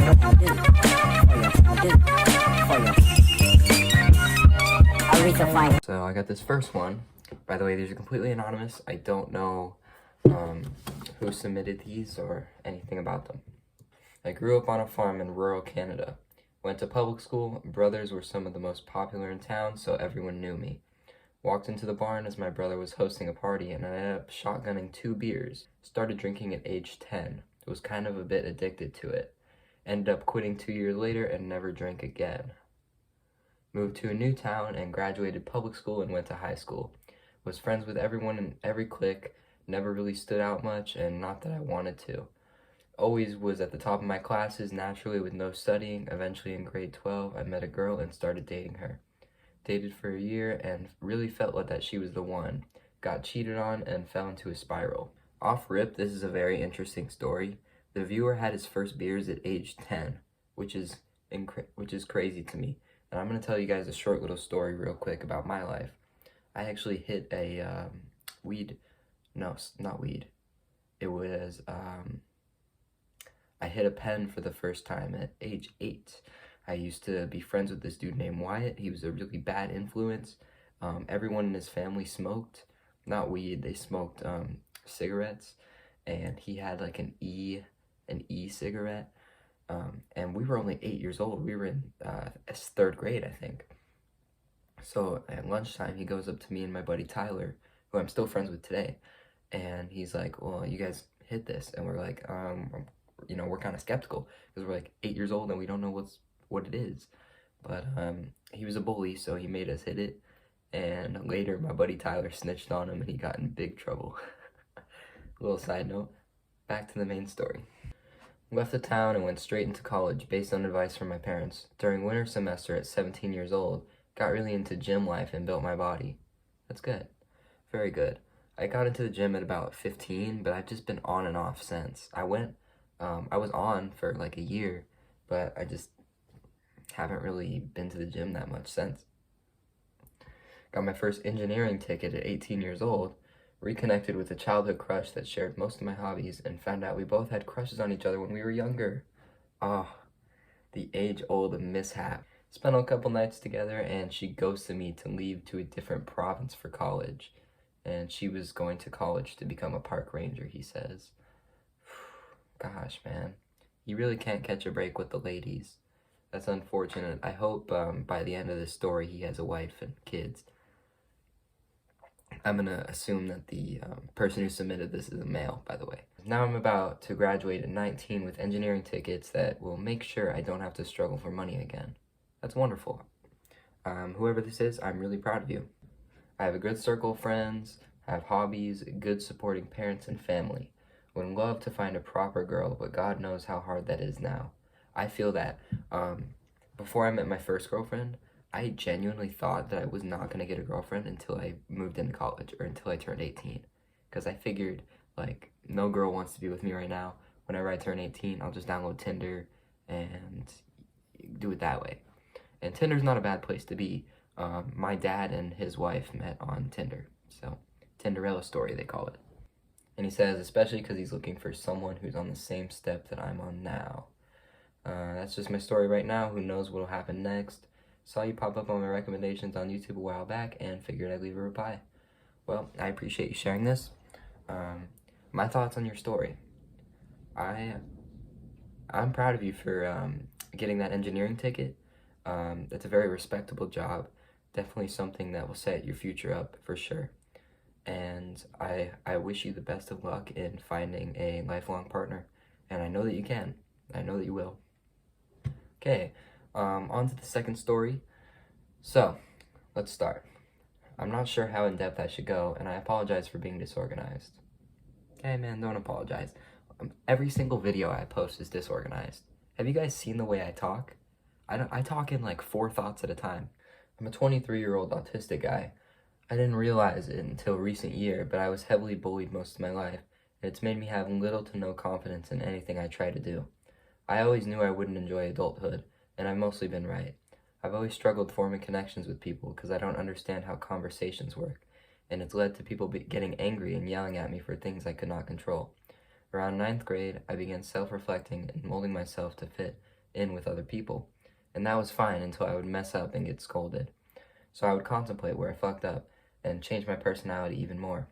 So I got this first one. By the way, these are completely anonymous. I don't know who submitted these or anything about them. I grew up on a farm in rural Canada. Went to public school. Brothers were some of the most popular in town, so everyone knew me. Walked into the barn as my brother was hosting a party, and I ended up shotgunning 2 beers. Started drinking at age 10. Was kind of a bit addicted to it. Ended up quitting 2 years later and never drank again. Moved to a new town and graduated public school and went to high school. Was friends with everyone in every clique, never really stood out much, and not that I wanted to. Always was at the top of my classes naturally with no studying. Eventually in grade 12, I met a girl and started dating her. Dated for a year and really felt like that she was the one. Got cheated on and fell into a spiral. Off rip, this is a very interesting story. The viewer had his first beers at age 10, which is crazy to me. And I'm going to tell you guys a short little story real quick about my life. I actually hit a I hit a pen for the first time at age 8. I used to be friends with this dude named Wyatt. He was a really bad influence. Everyone in his family smoked, not weed, they smoked cigarettes. And he had like an e-cigarette. And we were only 8 years old. We were in 3rd grade, I think. So at lunchtime, he goes up to me and my buddy Tyler, who I'm still friends with today. And he's like, well, you guys hit this. And we're like, we're kind of skeptical because we're like 8 years old and we don't know what it is. But he was a bully, so he made us hit it. And later, my buddy Tyler snitched on him and he got in big trouble. Little side note, back to the main story. Left the town and went straight into college based on advice from my parents. During winter semester at 17 years old, got really into gym life and built my body. That's good. Very good. I got into the gym at about 15, but I've just been on and off since. I was on for like a year, but I just haven't really been to the gym that much since. Got my first engineering ticket at 18 years old. Reconnected with a childhood crush that shared most of my hobbies and found out we both had crushes on each other when we were younger. The age-old mishap. Spent a couple nights together and she ghosted me to leave to a different province for college. And she was going to college to become a park ranger, he says. Gosh, man. You really can't catch a break with the ladies. That's unfortunate. I hope by the end of this story he has a wife and kids. I'm going to assume that the person who submitted this is a male, by the way. Now I'm about to graduate at 19 with engineering tickets that will make sure I don't have to struggle for money again. That's wonderful. Whoever this is, I'm really proud of you. I have a good circle of friends, have hobbies, good supporting parents and family. Would love to find a proper girl, but God knows how hard that is now. I feel that before I met my first girlfriend, I genuinely thought that I was not going to get a girlfriend until I moved into college or until I turned 18. Because I figured, like, no girl wants to be with me right now. Whenever I turn 18, I'll just download Tinder and do it that way. And Tinder's not a bad place to be. My dad and his wife met on Tinder. So, Tinderella story, they call it. And he says, especially because he's looking for someone who's on the same step that I'm on now. That's just my story right now. Who knows what will happen next. Saw you pop up on my recommendations on YouTube a while back and figured I'd leave a reply. Well, I appreciate you sharing this. My thoughts on your story. I'm proud of you for getting that engineering ticket. It's a very respectable job. Definitely something that will set your future up for sure. And I wish you the best of luck in finding a lifelong partner. And I know that you can. I know that you will. Okay, on to the second story. So, let's start. I'm not sure how in-depth I should go, and I apologize for being disorganized. Hey man, don't apologize. Every single video I post is disorganized. Have you guys seen the way I talk? I talk in like 4 thoughts at a time. I'm a 23-year-old autistic guy. I didn't realize it until recent year, but I was heavily bullied most of my life, and it's made me have little to no confidence in anything I try to do. I always knew I wouldn't enjoy adulthood, and I've mostly been right. I've always struggled forming connections with people because I don't understand how conversations work, and it's led to people getting angry and yelling at me for things I could not control. Around 9th grade, I began self-reflecting and molding myself to fit in with other people. And that was fine until I would mess up and get scolded. So I would contemplate where I fucked up and change my personality even more.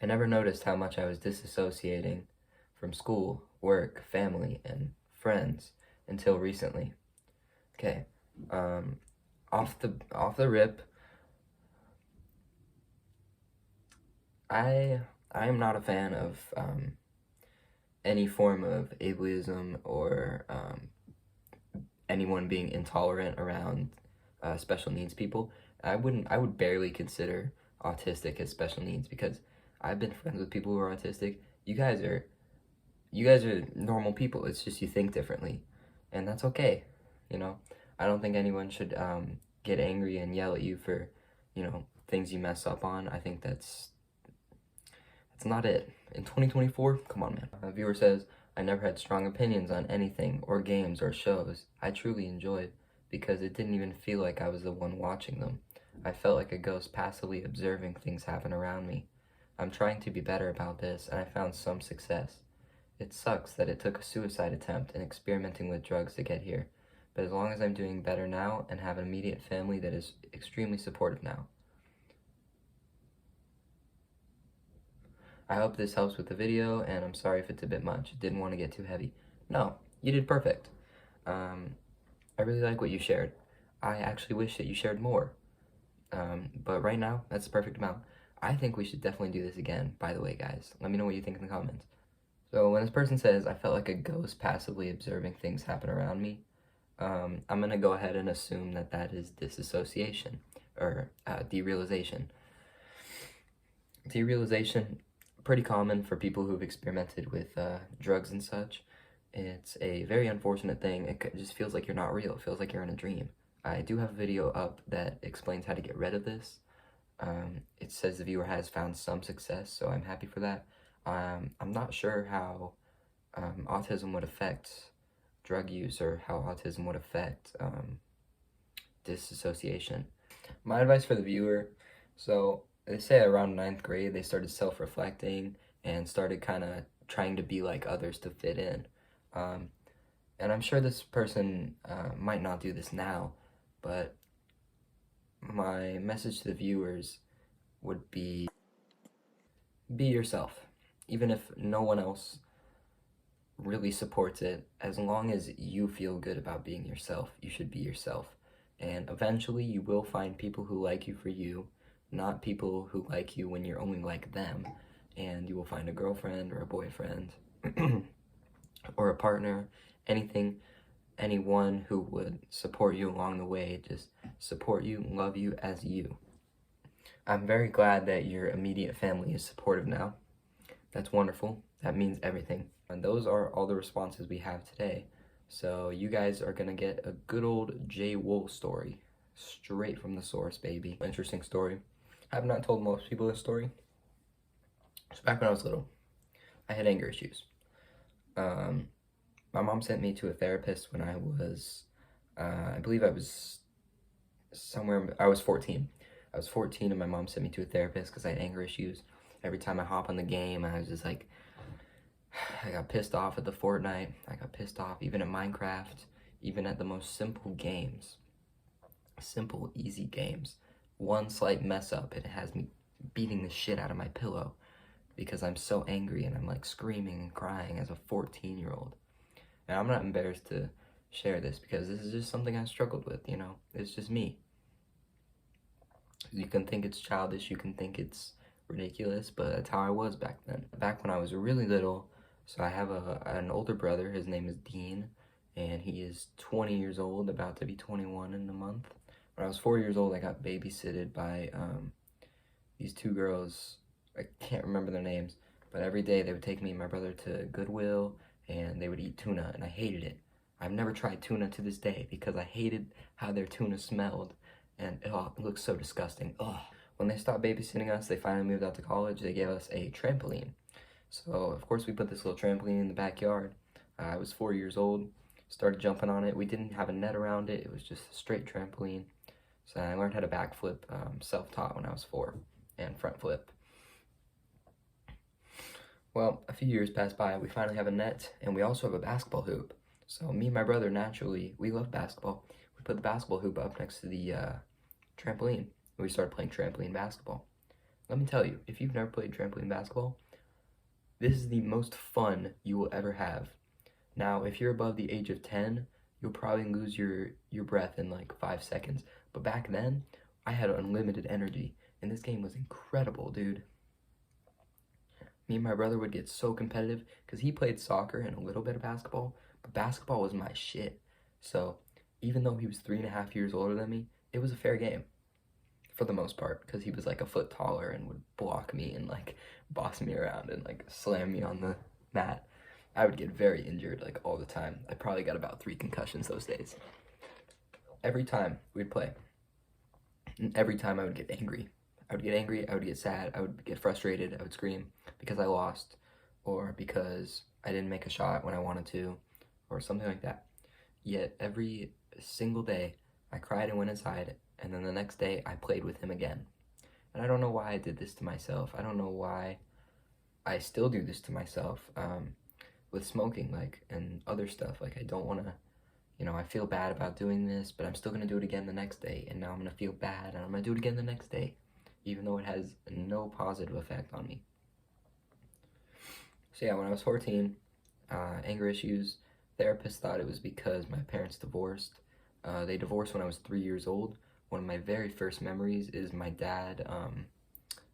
I never noticed how much I was disassociating from school, work, family, and friends until recently. Okay, off the rip, I am not a fan of any form of ableism or anyone being intolerant around special needs people. I would barely consider autistic as special needs because I've been friends with people who are autistic. You guys are normal people. It's just you think differently, and that's okay. You know, I don't think anyone should get angry and yell at you for, things you mess up on. I think that's not it. In 2024, come on, man. A viewer says, I never had strong opinions on anything or games or shows I truly enjoyed because it didn't even feel like I was the one watching them. I felt like a ghost passively observing things happen around me. I'm trying to be better about this, and I found some success. It sucks that it took a suicide attempt and experimenting with drugs to get here, but as long as I'm doing better now and have an immediate family that is extremely supportive now. I hope this helps with the video, and I'm sorry if it's a bit much. Didn't want to get too heavy. No, you did perfect. I really like what you shared. I actually wish that you shared more. But right now, that's the perfect amount. I think we should definitely do this again, by the way, guys. Let me know what you think in the comments. So when this person says, I felt like a ghost passively observing things happen around me, I'm going to go ahead and assume that that is disassociation, or derealization. Derealization, pretty common for people who've experimented with drugs and such. It's a very unfortunate thing. It just feels like you're not real. It feels like you're in a dream. I do have a video up that explains how to get rid of this. It says the viewer has found some success, so I'm happy for that. I'm not sure how autism would affect drug use or how autism would affect disassociation. My advice for the viewer, so they say around 9th grade they started self-reflecting and started kind of trying to be like others to fit in. And I'm sure this person might not do this now, but my message to the viewers would be yourself. Even if no one else really supports it, as long as you feel good about being yourself, you should be yourself. And eventually you will find people who like you for you, not people who like you when you're only like them. And you will find a girlfriend or a boyfriend or a partner, anyone who would support you along the way, just support you, love you as you. I'm very glad that your immediate family is supportive now. That's wonderful. That means everything. And those are all the responses we have today. So you guys are gonna get a good old Jay Wool story, straight from the source, baby. Interesting story. I have not told most people this story. So back when I was little, I had anger issues. My mom sent me to a therapist when I was, I believe I was 14. I was 14 and my mom sent me to a therapist because I had anger issues. Every time I hop on the game, I was just like, I got pissed off at the Fortnite. I got pissed off even at Minecraft, even at the most simple games. Simple, easy games. One slight mess up and it has me beating the shit out of my pillow because I'm so angry and I'm like screaming and crying as a 14-year-old. And I'm not embarrassed to share this because this is just something I struggled with, It's just me. You can think it's childish, you can think it's ridiculous, but that's how I was back then. Back when I was really little, so I have an older brother, his name is Dean, and he is 20 years old, about to be 21 in a month. When I was 4 years old, I got babysitted by these two girls. I can't remember their names, but every day they would take me and my brother to Goodwill, and they would eat tuna, and I hated it. I've never tried tuna to this day because I hated how their tuna smelled, and it looks so disgusting. Ugh. When they stopped babysitting us, they finally moved out to college, they gave us a trampoline. So, of course, we put this little trampoline in the backyard. I was 4 years old, started jumping on it. We didn't have a net around it, it was just a straight trampoline. So I learned how to backflip, self-taught when I was 4, and front flip. Well, a few years passed by, we finally have a net, and we also have a basketball hoop. So me and my brother, naturally, we love basketball. We put the basketball hoop up next to the trampoline, and we started playing trampoline basketball. Let me tell you, if you've never played trampoline basketball, this is the most fun you will ever have. Now, if you're above the age of 10, you'll probably lose your breath in like 5 seconds. But back then, I had unlimited energy, and this game was incredible, dude. Me and my brother would get so competitive because he played soccer and a little bit of basketball, but basketball was my shit. So even though he was 3.5 years older than me, it was a fair game for the most part because he was like a foot taller and would block me and like boss me around and like slam me on the mat. I would get very injured like all the time. I probably got about 3 concussions those days. Every time we'd play, and every time I would get angry. I would get angry, I would get sad, I would get frustrated, I would scream because I lost, or because I didn't make a shot when I wanted to, or something like that. Yet every single day, I cried and went inside, and then the next day, I played with him again. And I don't know why I did this to myself. I don't know why I still do this to myself with smoking, like, and other stuff. Like, I don't want to, I feel bad about doing this, but I'm still going to do it again the next day, and now I'm going to feel bad, and I'm going to do it again the next day, even though it has no positive effect on me. So yeah, when I was 14, anger issues, therapist thought it was because my parents divorced. They divorced when I was 3 years old. One of my very first memories is my dad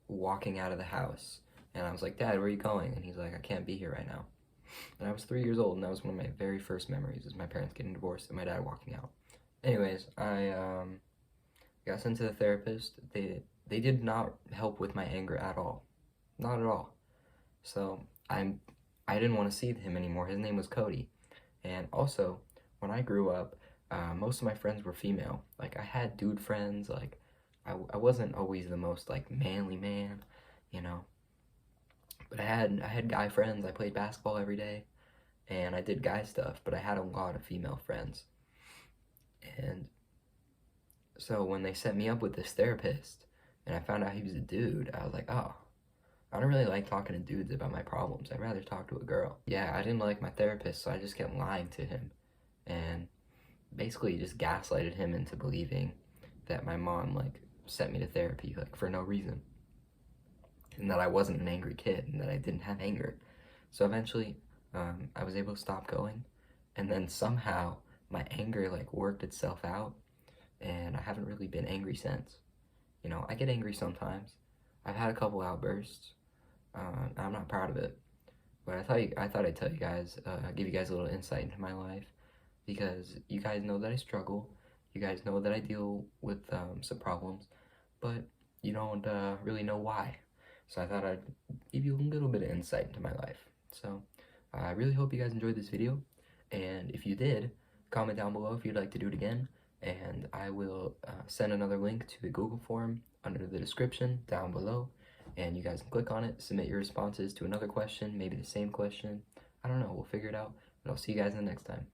walking out of the house. And I was like, Dad, where are you going? And he's like, I can't be here right now. And I was 3 years old, and that was one of my very first memories, is my parents getting divorced and my dad walking out. Anyways, I got sent to the therapist. They did not help with my anger at all. Not at all. So I didn't want to see him anymore. His name was Cody. And also, when I grew up, most of my friends were female. Like, I had dude friends. Like, I wasn't always the most, like, manly man, But I had guy friends. I played basketball every day, and I did guy stuff, but I had a lot of female friends. And so when they set me up with this therapist, and I found out he was a dude, I was like, oh, I don't really like talking to dudes about my problems. I'd rather talk to a girl. Yeah, I didn't like my therapist, so I just kept lying to him. And basically just gaslighted him into believing that my mom, like, sent me to therapy, like, for no reason. And that I wasn't an angry kid, and that I didn't have anger. So eventually, I was able to stop going. And then somehow, my anger, like, worked itself out. And I haven't really been angry since. I get angry sometimes. I've had a couple outbursts. I'm not proud of it. But I thought I'd tell you guys, give you guys a little insight into my life, because you guys know that I struggle. You guys know that I deal with some problems, but you don't really know why. So I thought I'd give you a little bit of insight into my life. So I really hope you guys enjoyed this video, and if you did, comment down below if you'd like to do it again, and I will send another link to the Google form under the description down below, and you guys can click on it, submit your responses to another question, maybe the same question. I don't know, we'll figure it out, but I'll see you guys in the next time.